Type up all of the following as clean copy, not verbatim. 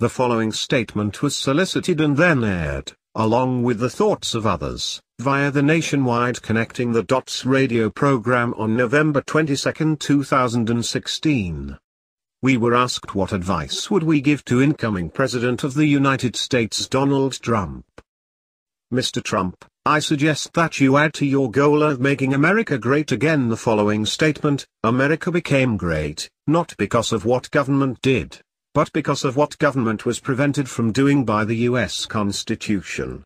The following statement was solicited and then aired, along with the thoughts of others, via the nationwide Connecting the Dots radio program on November 22, 2016. We were asked what advice would we give to incoming President of the United States Donald Trump. Mr. Trump, I suggest that you add to your goal of making America great again the following statement: America became great, not because of what government did, but because of what government was prevented from doing by the U.S. Constitution.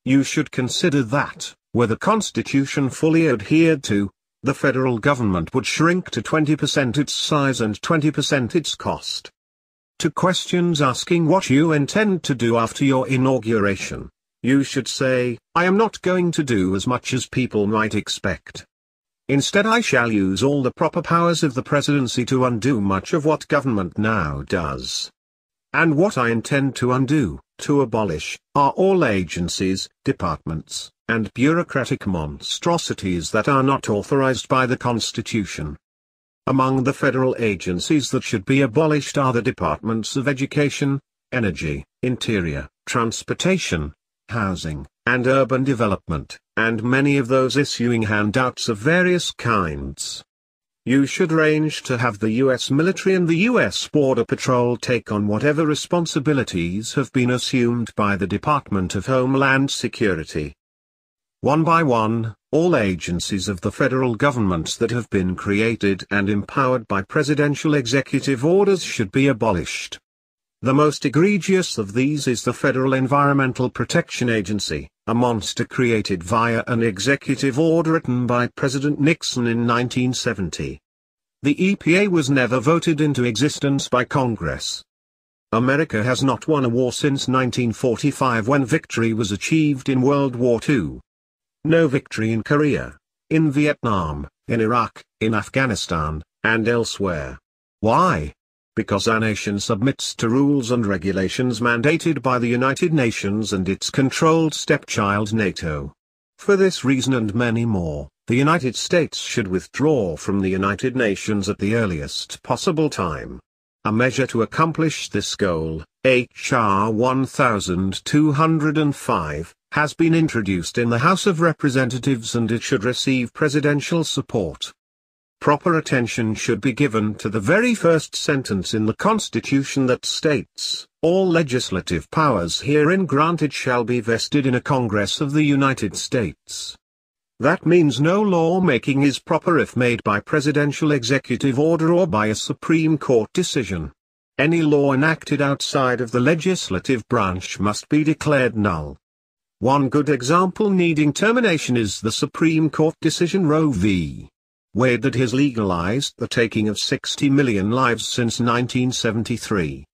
You should consider that, were the Constitution fully adhered to, the federal government would shrink to 20% its size and 20% its cost. To questions asking what you intend to do after your inauguration, you should say, I am not going to do as much as people might expect. Instead, I shall use all the proper powers of the presidency to undo much of what government now does. And what I intend to undo, to abolish, are all agencies, departments, and bureaucratic monstrosities that are not authorized by the Constitution. Among the federal agencies that should be abolished are the Departments of Education, Energy, Interior, Transportation, Housing, and Urban Development, and many of those issuing handouts of various kinds. You should arrange to have the U.S. military and the U.S. Border Patrol take on whatever responsibilities have been assumed by the Department of Homeland Security. One by one, all agencies of the federal government that have been created and empowered by presidential executive orders should be abolished. The most egregious of these is the Federal Environmental Protection Agency, a monster created via an executive order written by President Nixon in 1970. The EPA was never voted into existence by Congress. America has not won a war since 1945, when victory was achieved in World War II. No victory in Korea, in Vietnam, in Iraq, in Afghanistan, and elsewhere. Why? Because our nation submits to rules and regulations mandated by the United Nations and its controlled stepchild NATO. For this reason and many more, the United States should withdraw from the United Nations at the earliest possible time. A measure to accomplish this goal, H.R. 1205, has been introduced in the House of Representatives and it should receive presidential support. Proper attention should be given to the very first sentence in the Constitution that states, all legislative powers herein granted shall be vested in a Congress of the United States. That means no law-making is proper if made by presidential executive order or by a Supreme Court decision. Any law enacted outside of the legislative branch must be declared null. One good example needing termination is the Supreme Court decision Roe v. Wade that has legalized the taking of 60 million lives since 1973.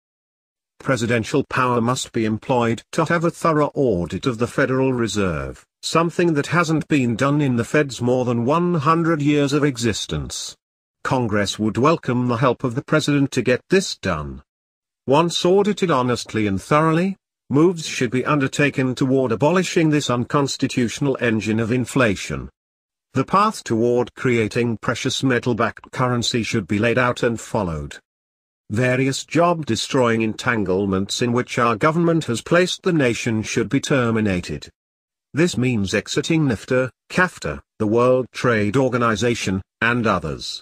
Presidential power must be employed to have a thorough audit of the Federal Reserve, something that hasn't been done in the Fed's more than 100 years of existence. Congress would welcome the help of the President to get this done. Once audited honestly and thoroughly, moves should be undertaken toward abolishing this unconstitutional engine of inflation. The path toward creating precious metal-backed currency should be laid out and followed. Various job-destroying entanglements in which our government has placed the nation should be terminated. This means exiting NAFTA, CAFTA, the World Trade Organization, and others.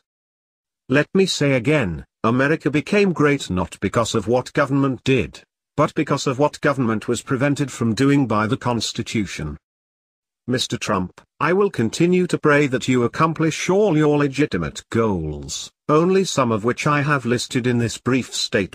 Let me say again, America became great not because of what government did, but because of what government was prevented from doing by the Constitution. Mr. Trump, I will continue to pray that you accomplish all your legitimate goals, only some of which I have listed in this brief statement.